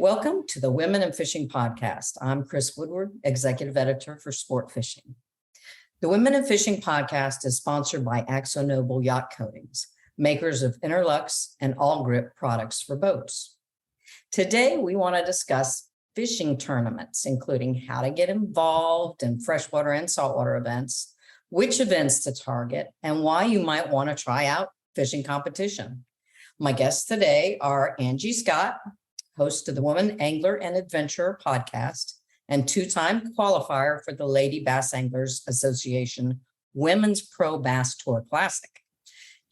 Welcome to the Women in Fishing Podcast. I'm Chris Woodward, Executive Editor for Sport Fishing. The Women in Fishing Podcast is sponsored by AkzoNobel Yacht Coatings, makers of Interlux and All Grip products for boats. Today, we want to discuss fishing tournaments, including how to get involved in freshwater and saltwater events, which events to target, and why you might want to try out fishing competition. My guests today are Angie Scott, host of the Woman Angler and Adventurer podcast, and two-time qualifier for the Lady Bass Anglers Association Women's Pro Bass Tour Classic.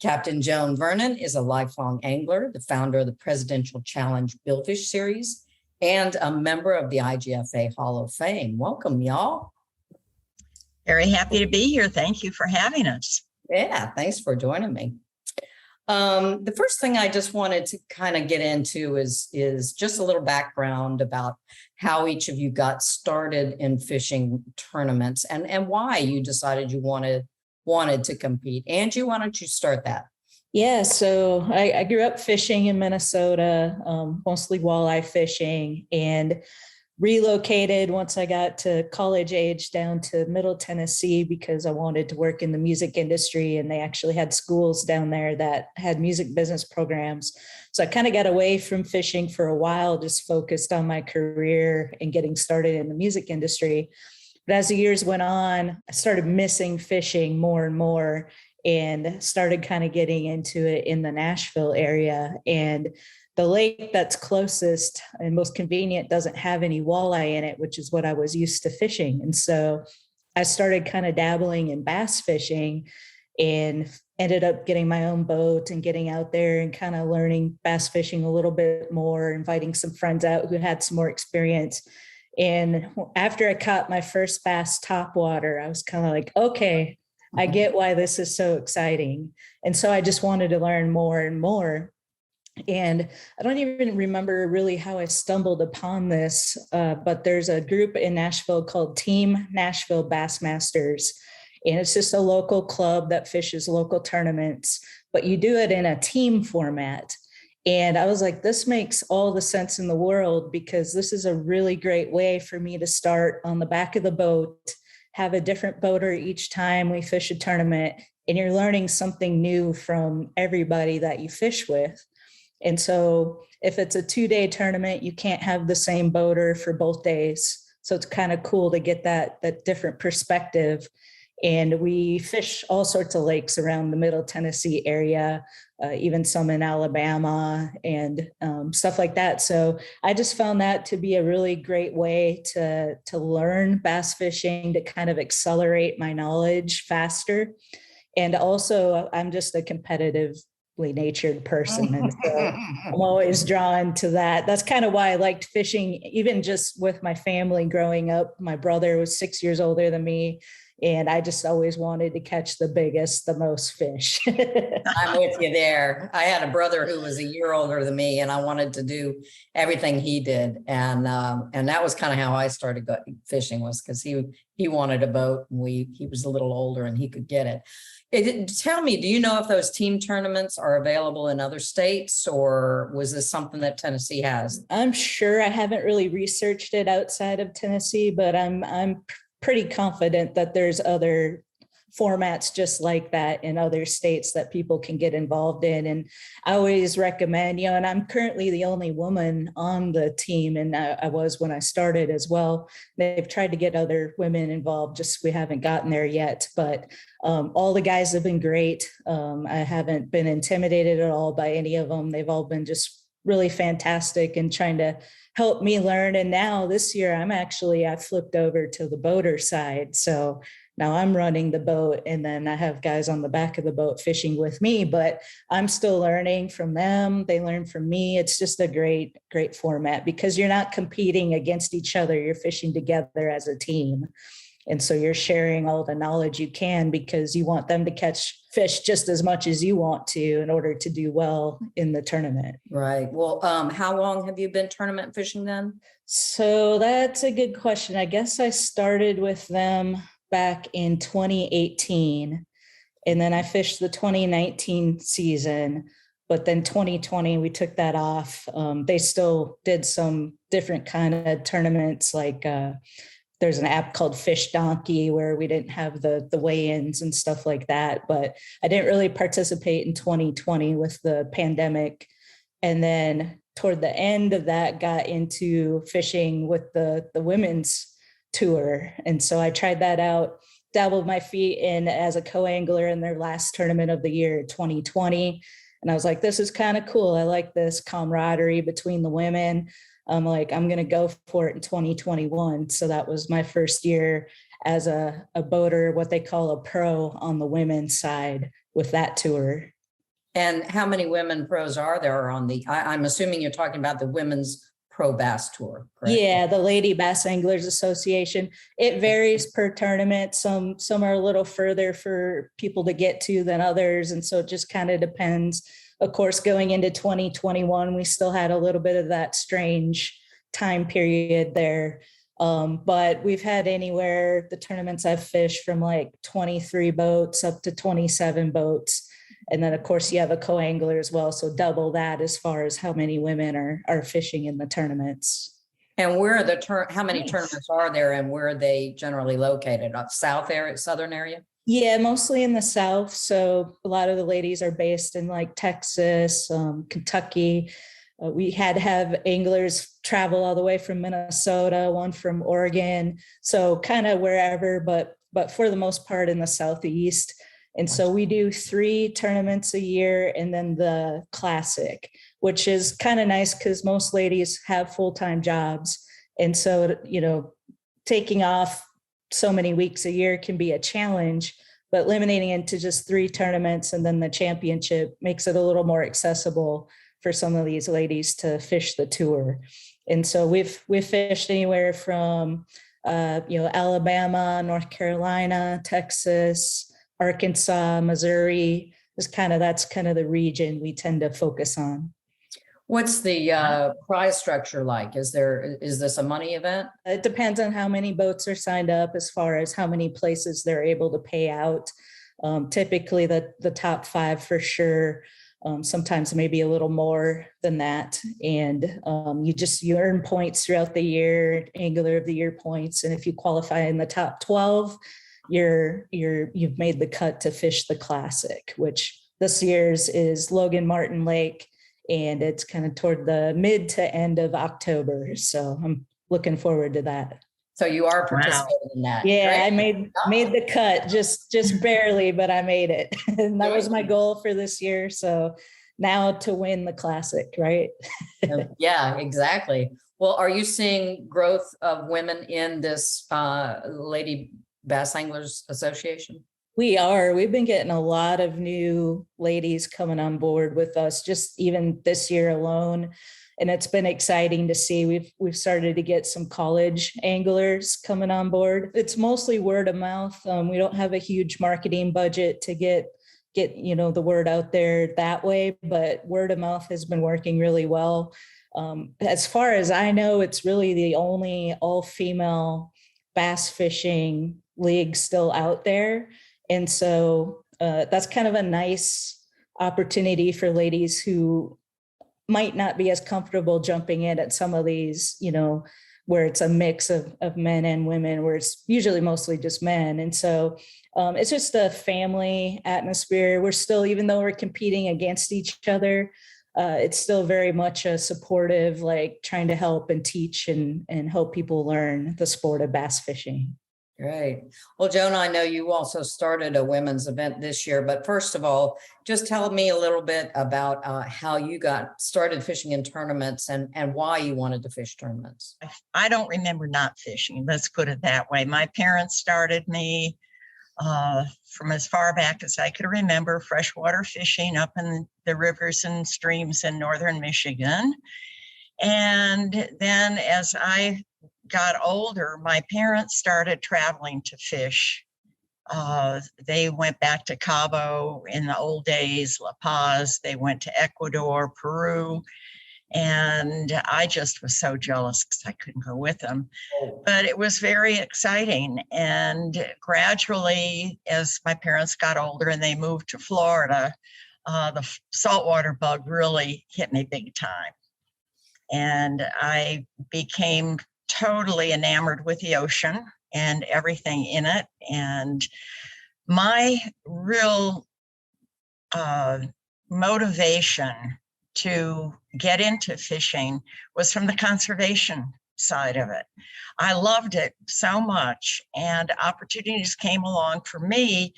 Captain Joan Vernon is a lifelong angler, the founder of the Presidential Challenge Billfish series, and a member of the IGFA Hall of Fame. Welcome, y'all. Very happy to be here. Thank you for having us. Yeah, thanks for joining me. The first thing I just wanted to kind of get into is just a little background about how each of you got started in fishing tournaments and why you decided you wanted to compete. Angie, why don't you start that? Yeah, so I grew up fishing in Minnesota, mostly walleye fishing, and relocated once I got to college age down to Middle Tennessee because I wanted to work in the music industry, and they actually had schools down there that had music business programs. So I kind of got away from fishing for a while, just focused on my career and getting started in the music industry. But as the years went on, I started missing fishing more and more and started kind of getting into it in the Nashville area. And the lake that's closest and most convenient doesn't have any walleye in it, which is what I was used to fishing. And so I started kind of dabbling in bass fishing and ended up getting my own boat and getting out there and kind of learning bass fishing a little bit more, inviting some friends out who had some more experience. And after I caught my first bass topwater, I was kind of like, okay, I get why this is so exciting. And so I just wanted to learn more and more. And I don't even remember really how I stumbled upon this, but there's a group in Nashville called Team Nashville Bassmasters. And it's just a local club that fishes local tournaments, but you do it in a team format. And I was like, this makes all the sense in the world, because this is a really great way for me to start on the back of the boat, have a different boater each time we fish a tournament, and you're learning something new from everybody that you fish with. And so if it's a 2-day tournament, you can't have the same boater for both days. So it's kind of cool to get that different perspective. And we fish all sorts of lakes around the Middle Tennessee area, even some in Alabama and stuff like that. So I just found that to be a really great way to learn bass fishing, to kind of accelerate my knowledge faster. And also, I'm just a competitive natured person, and so I'm always drawn to that. That's kind of why I liked fishing, even just with my family growing up. My brother was 6 years older than me, and I just always wanted to catch the biggest, the most fish. I'm with you there. I had a brother who was a year older than me, and I wanted to do everything he did, and that was kind of how I started fishing, was because he wanted a boat, and he was a little older and he could get it. Tell me, do you know if those team tournaments are available in other states, or was this something that Tennessee has? I'm sure. I haven't really researched it outside of Tennessee, but I'm pretty confident that there's other formats just like that in other states that people can get involved in. And I always recommend, and I'm currently the only woman on the team, and I was when I started as well. They've tried to get other women involved, just we haven't gotten there yet. But all the guys have been great. I haven't been intimidated at all by any of them. They've all been just really fantastic and trying to help me learn. And now this year, I flipped over to the boater side. So now I'm running the boat, and then I have guys on the back of the boat fishing with me, but I'm still learning from them. They learn from me. It's just a great, great format because you're not competing against each other. You're fishing together as a team. And so you're sharing all the knowledge you can, because you want them to catch fish just as much as you want to in order to do well in the tournament. Right. Well, how long have you been tournament fishing then? So that's a good question. I guess I started with them back in 2018, and then I fished the 2019 season. But then 2020, we took that off. They still did some different kind of tournaments, like there's an app called Fish Donkey where we didn't have the weigh-ins and stuff like that. But I didn't really participate in 2020 with the pandemic. And then toward the end of that, got into fishing with the women's tour. And so I tried that out, dabbled my feet in as a co-angler in their last tournament of the year, 2020. And I was like, this is kind of cool. I like this camaraderie between the women. I'm like, I'm going to go for it in 2021. So that was my first year as a boater, what they call a pro on the women's side with that tour. And how many women pros are there on I'm assuming you're talking about the Women's Pro Bass Tour, correct? Yeah, the Lady Bass Anglers Association. It varies per tournament. Some are a little further for people to get to than others. And so it just kind of depends. Of course, going into 2021, we still had a little bit of that strange time period there. But we've had anywhere, the tournaments I've fished, from like 23 boats up to 27 boats. And then, of course, you have a co-angler as well. So double that as far as how many women are fishing in the tournaments. And where are how many tournaments are there, and where are they generally located? South area, southern area? Yeah, mostly in the South. So a lot of the ladies are based in like Texas, Kentucky. We had to have anglers travel all the way from Minnesota, one from Oregon. So kind of wherever, but for the most part in the Southeast. And so we do 3 tournaments a year, and then the classic, which is kind of nice because most ladies have full-time jobs. And so, taking off so many weeks a year can be a challenge, but limiting it to just 3 tournaments and then the championship makes it a little more accessible for some of these ladies to fish the tour. And so we've fished anywhere from, Alabama, North Carolina, Texas, Arkansas, Missouri. That's kind of the region we tend to focus on. What's the prize structure like? Is this a money event? It depends on how many boats are signed up as far as how many places they're able to pay out. Typically the top 5 for sure. Sometimes maybe a little more than that. And you earn points throughout the year, Angler of the Year points. And if you qualify in the top 12, you've made the cut to fish the classic, which this year's is Logan Martin Lake, and it's kind of toward the mid to end of October. So I'm looking forward to that. So you are participating in that. Yeah, Great. I made the cut just barely, but I made it. And that was my goal for this year. So now to win the classic, right? Yeah, exactly. Well, are you seeing growth of women in this Lady Bass Anglers Association? We've been getting a lot of new ladies coming on board with us, just even this year alone. And it's been exciting to see. We've started to get some college anglers coming on board. It's mostly word of mouth. We don't have a huge marketing budget to get the word out there that way, but word of mouth has been working really well. As far as I know, it's really the only all-female bass fishing league still out there. And so that's kind of a nice opportunity for ladies who might not be as comfortable jumping in at some of these, where it's a mix of men and women, where it's usually mostly just men. And so it's just a family atmosphere. We're still, even though we're competing against each other, it's still very much a supportive, like trying to help and teach and help people learn the sport of bass fishing. Great. Well, Joan, I know you also started a women's event this year, but first of all, just tell me a little bit about how you got started fishing in tournaments and why you wanted to fish tournaments. I don't remember not fishing. Let's put it that way. My parents started me from as far back as I could remember, freshwater fishing up in the rivers and streams in northern Michigan. And then as I got older, my parents started traveling to fish. They went back to Cabo in the old days, La Paz. They went to Ecuador, Peru, and I just was so jealous because I couldn't go with them. But it was very exciting. And gradually, as my parents got older and they moved to Florida, the saltwater bug really hit me big time. And I became totally enamored with the ocean and everything in it. And my real motivation to get into fishing was from the conservation side of it. I loved it so much, and opportunities came along for me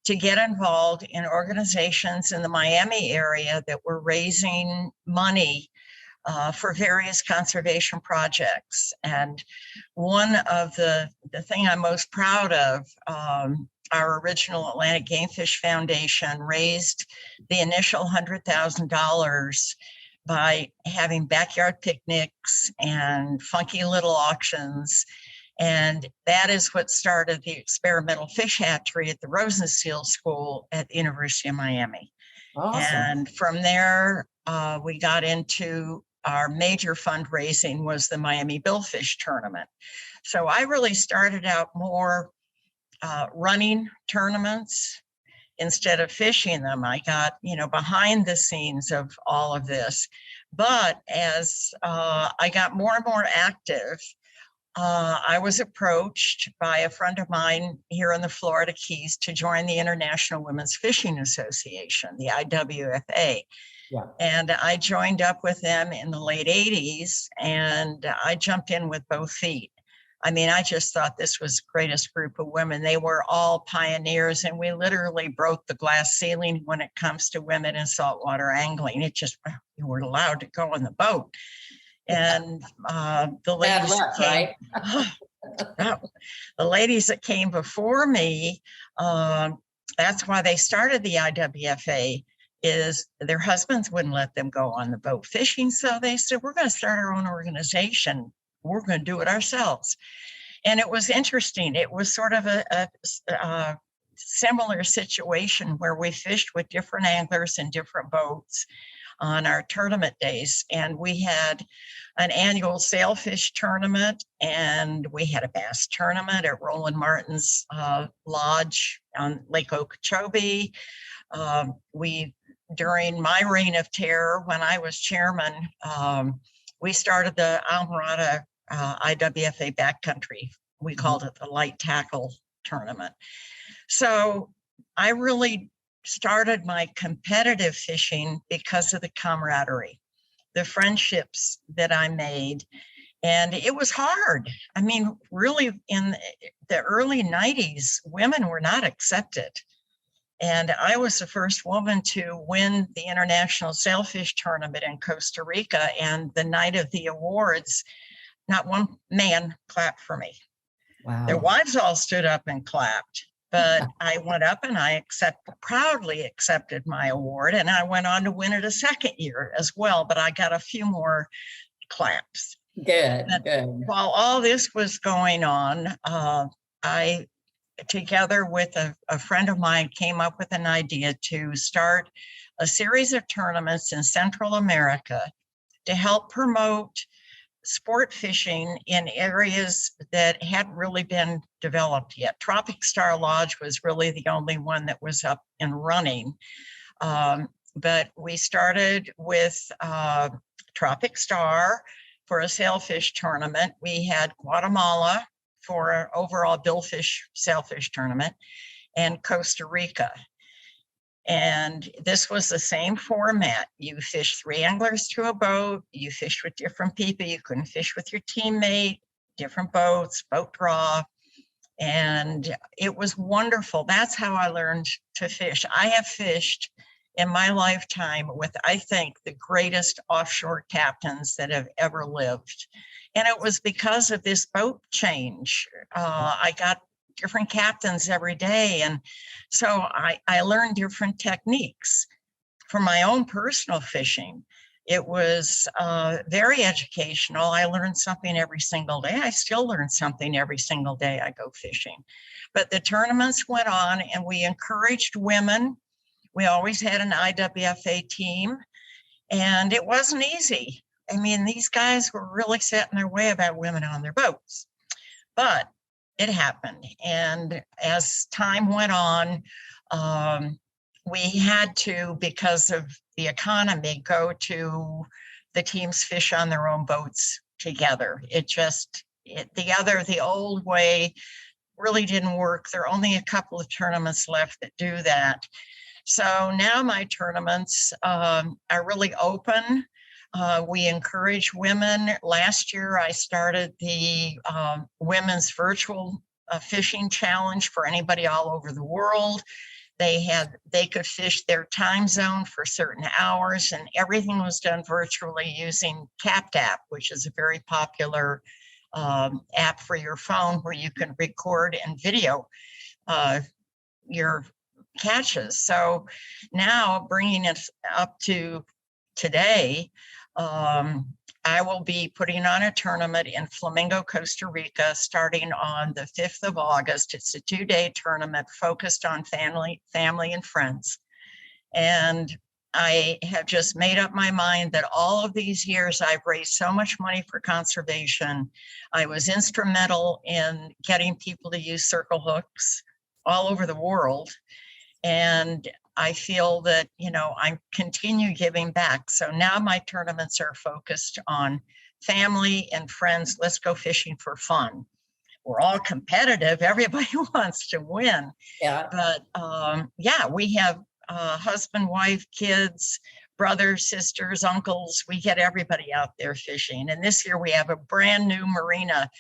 to get involved in organizations in the Miami area that were raising money for various conservation projects. And one of the thing I'm most proud of, our original Atlantic Game Fish Foundation raised the initial $100,000 by having backyard picnics and funky little auctions. And that is what started the experimental fish hatchery at the Rosenstiel School at the University of Miami. Awesome. And from there, we got into our major fundraising was the Miami Billfish Tournament. So I really started out more running tournaments instead of fishing them. I got, behind the scenes of all of this. But as I got more and more active, I was approached by a friend of mine here in the Florida Keys to join the International Women's Fishing Association, the IWFA. Yeah. And I joined up with them in the late 80s, and I jumped in with both feet. I mean, I just thought this was the greatest group of women. They were all pioneers, and we literally broke the glass ceiling when it comes to women in saltwater angling. It just, you were allowed to go on the boat. And the ladies Bad luck, right? The ladies that came before me, that's why they started the IWFA, is their husbands wouldn't let them go on the boat fishing. So they said, we're going to start our own organization. We're going to do it ourselves. And it was interesting. It was sort of a similar situation where we fished with different anglers and different boats on our tournament days. And we had an annual sailfish tournament, and we had a bass tournament at Roland Martin's lodge on Lake Okeechobee. During my reign of terror, when I was chairman, we started the Almirada IWFA backcountry. We called it the light tackle tournament. So I really started my competitive fishing because of the camaraderie, the friendships that I made. And it was hard. I mean, really, in the early 90s, women were not accepted. And I was the first woman to win the International Sailfish Tournament in Costa Rica. And the night of the awards, not one man clapped for me. Wow. Their wives all stood up and clapped. But I went up and I proudly accepted my award. And I went on to win it a second year as well. But I got a few more claps. Good. While all this was going on, I, together with a friend of mine, came up with an idea to start a series of tournaments in Central America to help promote sport fishing in areas that hadn't really been developed yet. Tropic Star Lodge was really the only one that was up and running. But we started with Tropic Star for a sailfish tournament. We had Guatemala for an overall billfish sailfish tournament, and Costa Rica. And this was the same format. You fish 3 anglers to a boat, you fish with different people, you couldn't fish with your teammate, different boats, boat draw. And it was wonderful. That's how I learned to fish. I have fished in my lifetime with, I think, the greatest offshore captains that have ever lived. And it was because of this boat change. I got different captains every day. And so I learned different techniques for my own personal fishing. It was very educational. I learned something every single day. I still learn something every single day I go fishing. But the tournaments went on, and we encouraged women. We always had an IWFA team, and it wasn't easy. I mean, these guys were really set in their way about women on their boats. But it happened. And as time went on, we had to, because of the economy, go to the teams fish on their own boats together. The old way really didn't work. There are only a couple of tournaments left that do that. So now my tournaments are really open. We encourage women. Last year, I started the women's virtual fishing challenge for anybody all over the world. They could fish their time zone for certain hours, and everything was done virtually using Capt app, which is a very popular app for your phone where you can record and video your catches. So now, bringing it up to today, I will be putting on a tournament in Flamingo, Costa Rica, starting on the 5th of August. It's a 2-day tournament focused on family and friends. And I have just made up my mind that all of these years I've raised so much money for conservation. I was instrumental in getting people to use circle hooks all over the world. And I feel that, I continue giving back. So now my tournaments are focused on family and friends. Let's go fishing for fun. We're all competitive. Everybody wants to win. Yeah. But we have husband, wife, kids, brothers, sisters, uncles. We get everybody out there fishing. And this year we have a brand new marina.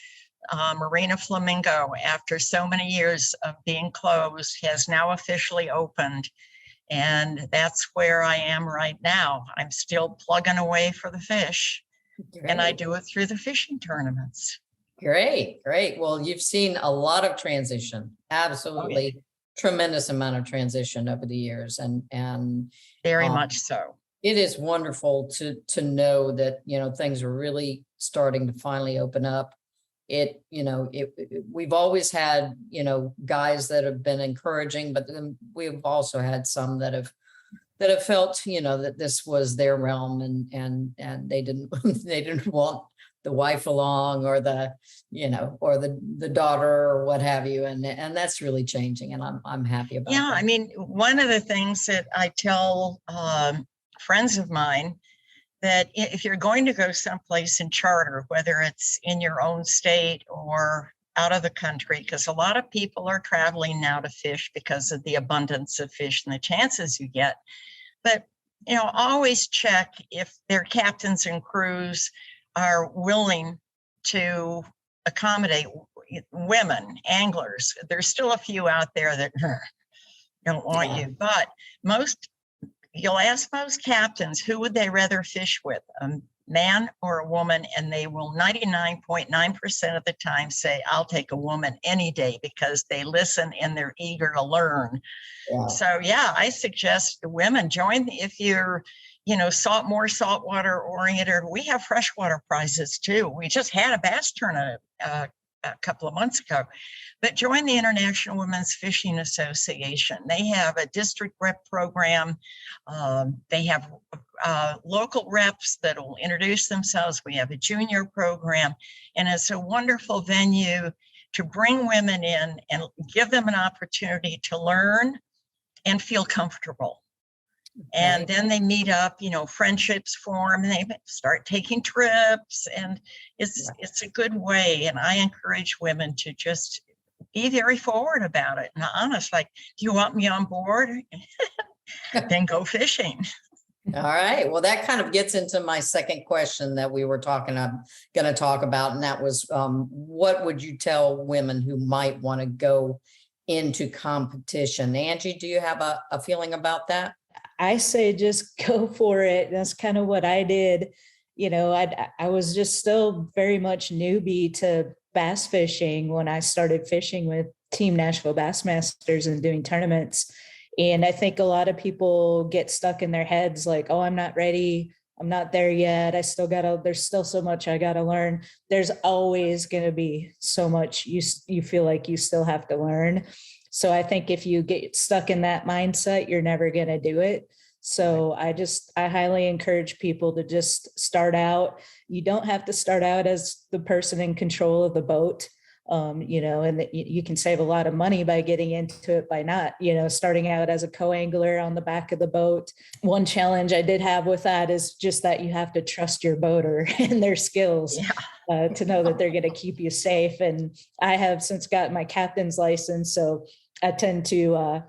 Marina Flamingo, after so many years of being closed, has now officially opened. And that's where I am right now. I'm still plugging away for the fish. Great. And I do it through the fishing tournaments. Great. Well, you've seen a lot of transition, absolutely tremendous amount of transition over the years. And very much so. It is wonderful to know that, things are really starting to finally open up. We've always had, guys that have been encouraging, but then we've also had some that have felt, that this was their realm and they didn't they didn't want the wife along or the daughter or what have you. And that's really changing. And I'm happy about that. I mean, one of the things that I tell friends of mine, that if you're going to go someplace and charter, whether it's in your own state or out of the country, because a lot of people are traveling now to fish because of the abundance of fish and the chances you get. But, always check if their captains and crews are willing to accommodate women, anglers. There's still a few out there that don't want you, but you'll ask most captains, who would they rather fish with, a man or a woman? And they will 99.9% of the time say, I'll take a woman any day, because they listen and they're eager to learn. Yeah. So I suggest the women join. If you're, more saltwater oriented, we have freshwater prizes too. We just had a bass tournament a couple of months ago. But join the International Women's Fishing Association. They have a district rep program. They have local reps that will introduce themselves. We have a junior program, and it's a wonderful venue to bring women in and give them an opportunity to learn and feel comfortable. Okay. And then they meet up, friendships form, and they start taking trips, and it's a good way. And I encourage women to just be very forward about it and honest, like, do you want me on board? Then go fishing. All right. Well, that kind of gets into my second question that we were going to talk about. And that was, what would you tell women who might want to go into competition? Angie, do you have a feeling about that? I say just go for it. That's kind of what I did. I was just still very much newbie to bass fishing when I started fishing with Team Nashville Bassmasters and doing tournaments. And I think a lot of people get stuck in their heads like, oh, I'm not ready. I'm not there yet. There's still so much I got to learn. There's always going to be so much you feel like you still have to learn. So I think if you get stuck in that mindset, you're never going to do it. So I highly encourage people to just start out. You don't have to start out as the person in control of the boat. and that you can save a lot of money by getting into it by not, starting out as a co-angler on the back of the boat. One challenge I did have with that is just that you have to trust your boater and their skills to know that they're going to keep you safe. And I have since got my captain's license, so I tend to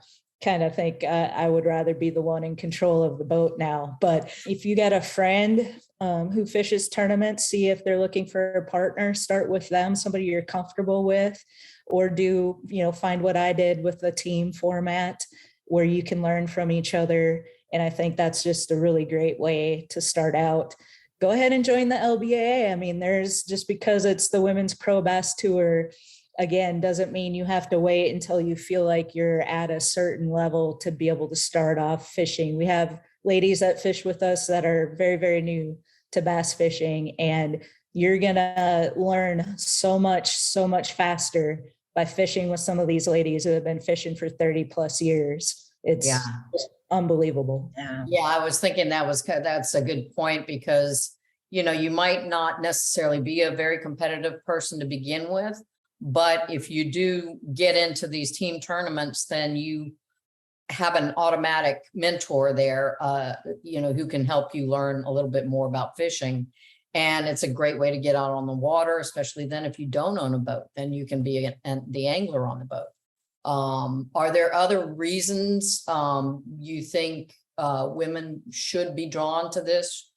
kind of think I would rather be the one in control of the boat now. But if you got a friend who fishes tournaments, see if they're looking for a partner, start with them, somebody you're comfortable with, or find what I did with the team format where you can learn from each other. And I think that's just a really great way to start out. Go ahead and join the LBAA. I mean, just because it's the Women's Pro Bass Tour, again, doesn't mean you have to wait until you feel like you're at a certain level to be able to start off fishing. We have ladies that fish with us that are very, very new to bass fishing, and you're going to learn so much faster by fishing with some of these ladies who have been fishing for 30 plus years. It's just unbelievable. Yeah, I was thinking that's a good point, because, you might not necessarily be a very competitive person to begin with, but if you do get into these team tournaments, then you have an automatic mentor there, who can help you learn a little bit more about fishing. And it's a great way to get out on the water, especially then if you don't own a boat, then you can be the angler on the boat. Are there other reasons you think women should be drawn to this,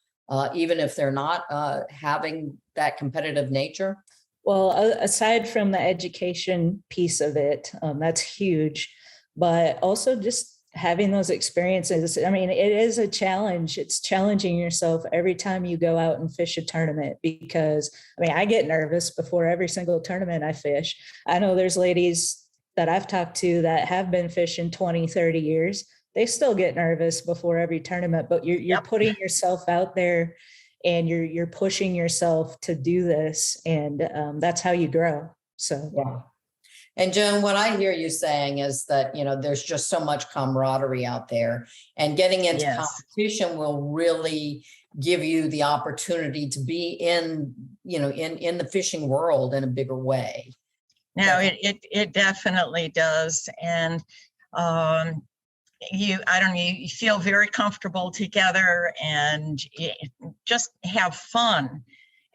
even if they're not having that competitive nature? Well, aside from the education piece of it, that's huge, but also just having those experiences. I mean, it is a challenge. It's challenging yourself every time you go out and fish a tournament, because I get nervous before every single tournament I fish. I know there's ladies that I've talked to that have been fishing 20, 30 years. They still get nervous before every tournament, but you're putting yourself out there and you're pushing yourself to do this. And that's how you grow. So, yeah. And Joan, what I hear you saying is that, there's just so much camaraderie out there, and getting into competition will really give you the opportunity to be in the fishing world in a bigger way. No, it definitely does. And you feel very comfortable together, and just have fun.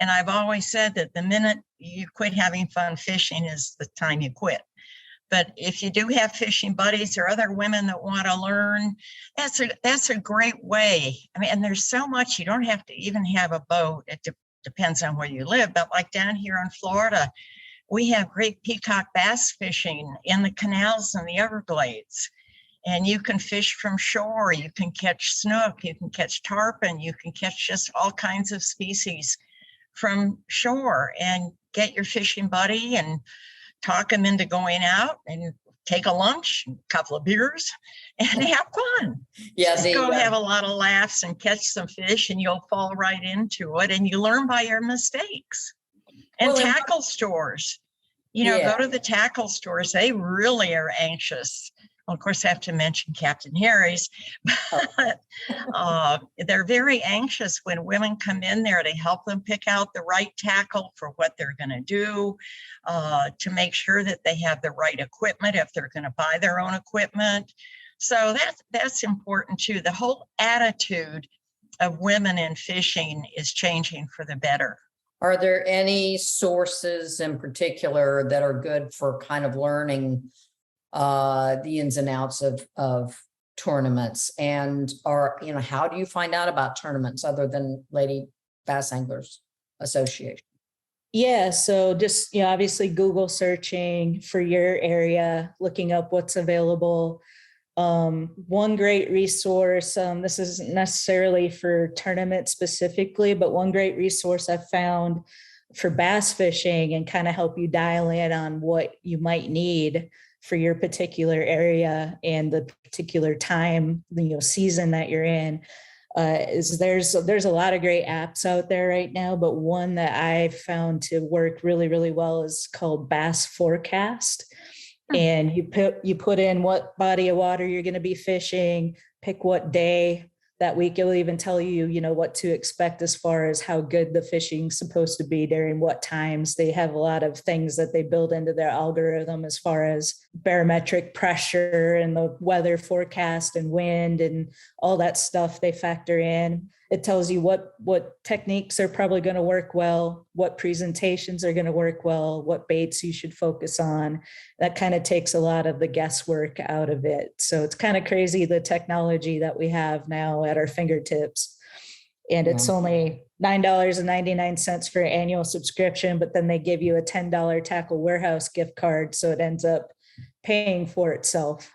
And I've always said that the minute you quit having fun fishing is the time you quit. But if you do have fishing buddies or other women that want to learn, that's a great way. And there's so much. You don't have to even have a boat. It depends on where you live. But like down here in Florida, we have great peacock bass fishing in the canals and the Everglades. And you can fish from shore. You can catch snook. You can catch tarpon. You can catch just all kinds of species from shore, and get your fishing buddy and talk them into going out and take a lunch, a couple of beers, and have fun. Just go have a lot of laughs and catch some fish, and you'll fall right into it. And you learn by your mistakes. And tackle stores, go to the tackle stores. They really are anxious. Well, of course, I have to mention Captain Harry's, but they're very anxious when women come in there to help them pick out the right tackle for what they're going to do, to make sure that they have the right equipment if they're going to buy their own equipment. So that's important too. The whole attitude of women in fishing is changing for the better. Are there any sources in particular that are good for kind of learning the ins and outs of tournaments? And how do you find out about tournaments other than Lady Bass Anglers Association? Yeah, so just obviously Google searching for your area, looking up what's available. One great resource, this isn't necessarily for tournaments specifically, but one great resource I found for bass fishing and kind of help you dial in on what you might need for your particular area and the particular time, season that you're in, is there's a lot of great apps out there right now, but one that I've found to work really, really well is called Bass Forecast. And you put in what body of water you're going to be fishing, pick what day that week. It'll even tell you, what to expect as far as how good the fishing's supposed to be during what times. They have a lot of things that they build into their algorithm as far as barometric pressure and the weather forecast and wind and all that stuff they factor in. It tells you what techniques are probably going to work well, what presentations are going to work well, what baits you should focus on. That kind of takes a lot of the guesswork out of it. So it's kind of crazy, the technology that we have now at our fingertips. And it's only $9.99 for an annual subscription, but then they give you a $10 Tackle Warehouse gift card. So it ends up paying for itself.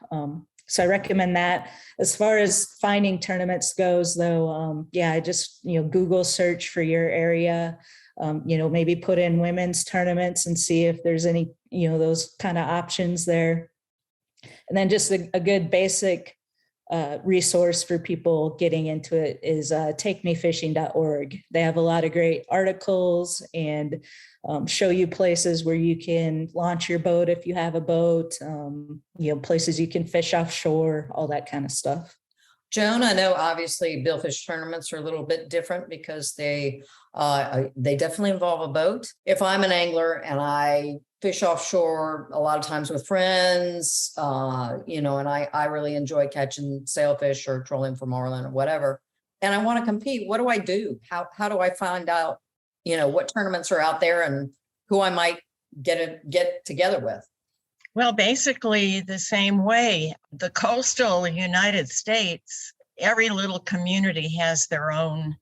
So I recommend that. As far as finding tournaments goes, though, I just, Google search for your area, maybe put in women's tournaments and see if there's any, those kind of options there. And then just a good basic resource for people getting into it is takemefishing.org. They have a lot of great articles and show you places where you can launch your boat if you have a boat, places you can fish offshore, all that kind of stuff. Joan, I know obviously billfish tournaments are a little bit different because they definitely involve a boat. If I'm an angler and I fish offshore a lot of times with friends, and I really enjoy catching sailfish or trolling for marlin or whatever, and I want to compete, what do I do? How do I find out, what tournaments are out there and who I might get together with? Well, basically the same way. The coastal United States, every little community has their own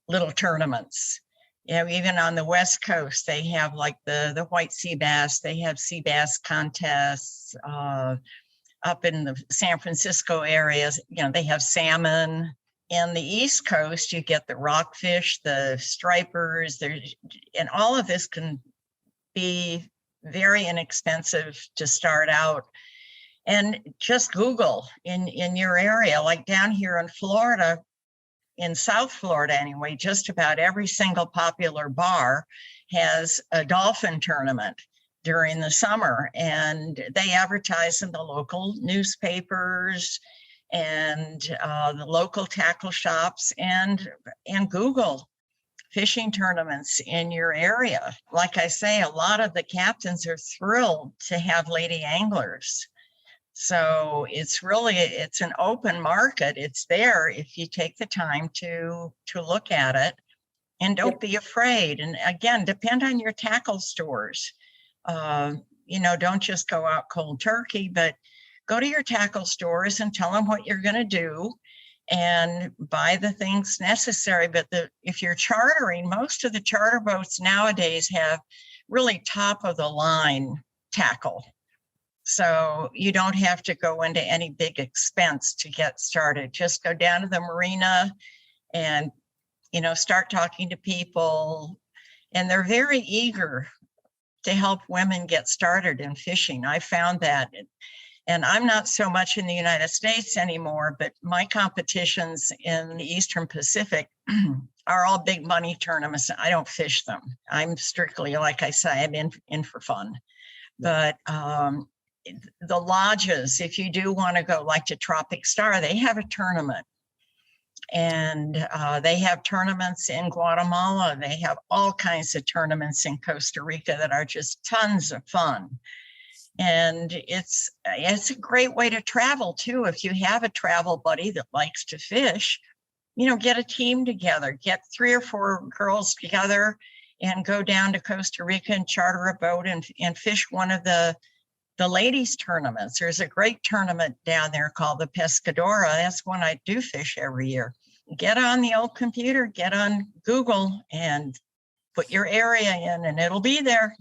little tournaments. Even on the West Coast, they have like the white sea bass. They have sea bass contests. Up in the San Francisco areas, they have salmon. In the East Coast, you get the rockfish, the stripers, and all of this can be very inexpensive to start out. And just Google in your area, like down here in Florida, in South Florida anyway, just about every single popular bar has a dolphin tournament during the summer, and they advertise in the local newspapers and the local tackle shops, and Google fishing tournaments in your area. Like I say, a lot of the captains are thrilled to have lady anglers. So it's an open market. It's there if you take the time to look at it, and don't be afraid. And again, depend on your tackle stores. Don't just go out cold turkey, but go to your tackle stores and tell them what you're going to do and buy the things necessary. But if you're chartering, most of the charter boats nowadays have really top of the line tackle. So you don't have to go into any big expense to get started. Just go down to the marina and, start talking to people. And they're very eager to help women get started in fishing. I found that. And I'm not so much in the United States anymore, but my competitions in the Eastern Pacific are all big money tournaments. I don't fish them. I'm strictly, like I say, I'm in for fun. But the lodges, if you do want to go like to Tropic Star, they have a tournament. And they have tournaments in Guatemala. They have all kinds of tournaments in Costa Rica that are just tons of fun. And it's a great way to travel too. If you have a travel buddy that likes to fish, get a team together, get 3 or 4 girls together and go down to Costa Rica and charter a boat and fish one of the ladies tournaments. There's a great tournament down there called the Pescadora. That's one I do fish every year. Get on the old computer, get on Google and put your area in and it'll be there.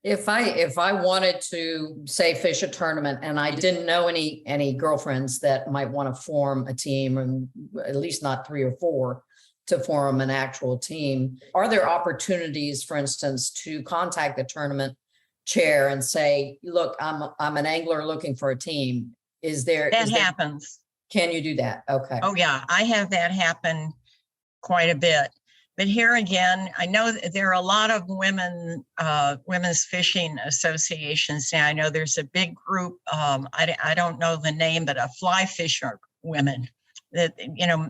If I wanted to say fish a tournament and I didn't know any girlfriends that might want to form a team, and at least not 3 or 4 to form an actual team, are there opportunities, for instance, to contact the tournament chair and say, look, I'm an angler looking for a team? That happens. Can you do that? Okay. Oh yeah, I have that happen quite a bit. But here again, I know that there are a lot of women's fishing associations now. I know there's a big group, I don't know the name, but a fly fisher women. that,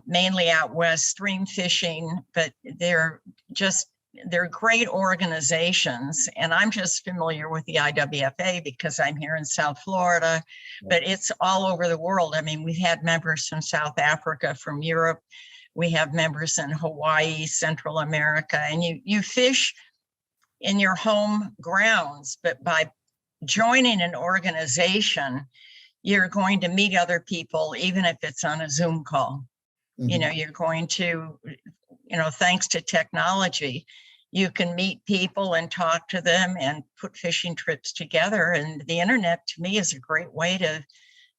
mainly out west, stream fishing, but they're great organizations. And I'm just familiar with the IWFA because I'm here in South Florida, but it's all over the world. I mean, we've had members from South Africa, from Europe. We have members in Hawaii, Central America, and you fish in your home grounds, but by joining an organization, you're going to meet other people, even if it's on a Zoom call. You're going to, thanks to technology, you can meet people and talk to them and put fishing trips together. And the internet, to me, is a great way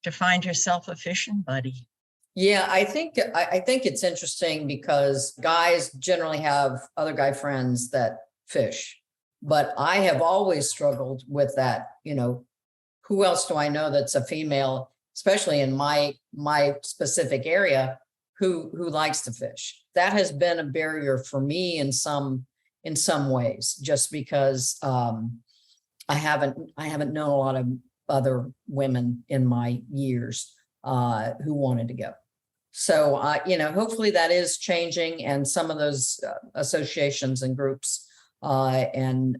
to find yourself a fishing buddy. Yeah, I think it's interesting because guys generally have other guy friends that fish, but I have always struggled with that. Who else do I know that's a female, especially in my specific area, who likes to fish? That has been a barrier for me in some ways, just because I haven't known a lot of other women in my years who wanted to go. So hopefully that is changing, and some of those associations and groups and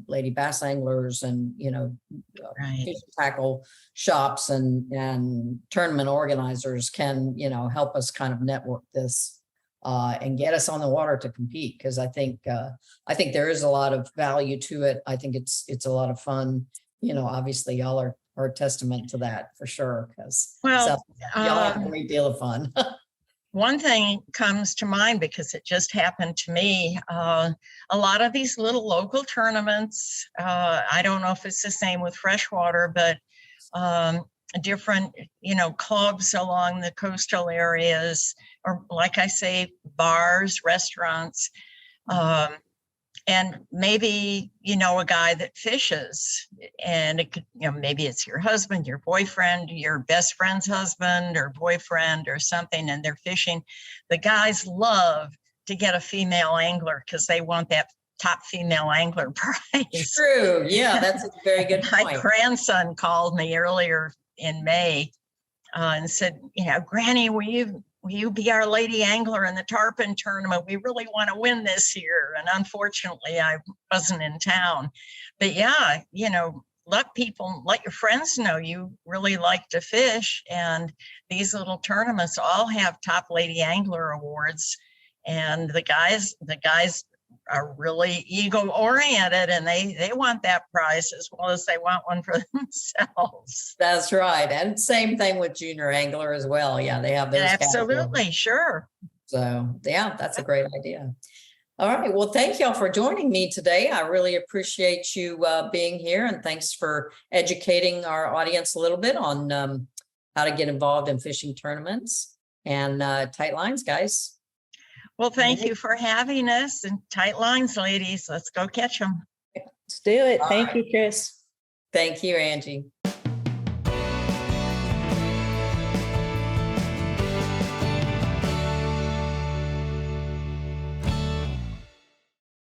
lady bass anglers and fish tackle shops and tournament organizers can help us kind of network this and get us on the water to compete, because I think there is a lot of value to it. I think it's a lot of fun. Obviously y'all are a testament to that for sure, because y'all have a great deal of fun. One thing comes to mind because it just happened to me. A lot of these little local tournaments, I don't know if it's the same with freshwater, but different, clubs along the coastal areas, or like I say, bars, restaurants, and maybe, a guy that fishes, and it could, maybe it's your husband, your boyfriend, your best friend's husband or boyfriend or something, and they're fishing. The guys love to get a female angler because they want that top female angler prize. True. Yeah, that's a very good point. My grandson called me earlier in May and said, Granny, will you be our lady angler in the tarpon tournament? We really want to win this year. And unfortunately, I wasn't in town. But yeah, let your friends know you really like to fish. And these little tournaments all have top lady angler awards. And the guys are really ego oriented, and they want that prize as well as they want one for themselves. That's right. And same thing with junior angler as well. Yeah, they have those. Absolutely. Categories. Sure. So yeah, that's a great idea. All right. Well, thank y'all for joining me today. I really appreciate you being here, and thanks for educating our audience a little bit on how to get involved in fishing tournaments and tight lines, guys. Well, thank you for having us, and tight lines, ladies. Let's go catch them. Let's do it. Thank you, Chris. Thank you, Angie.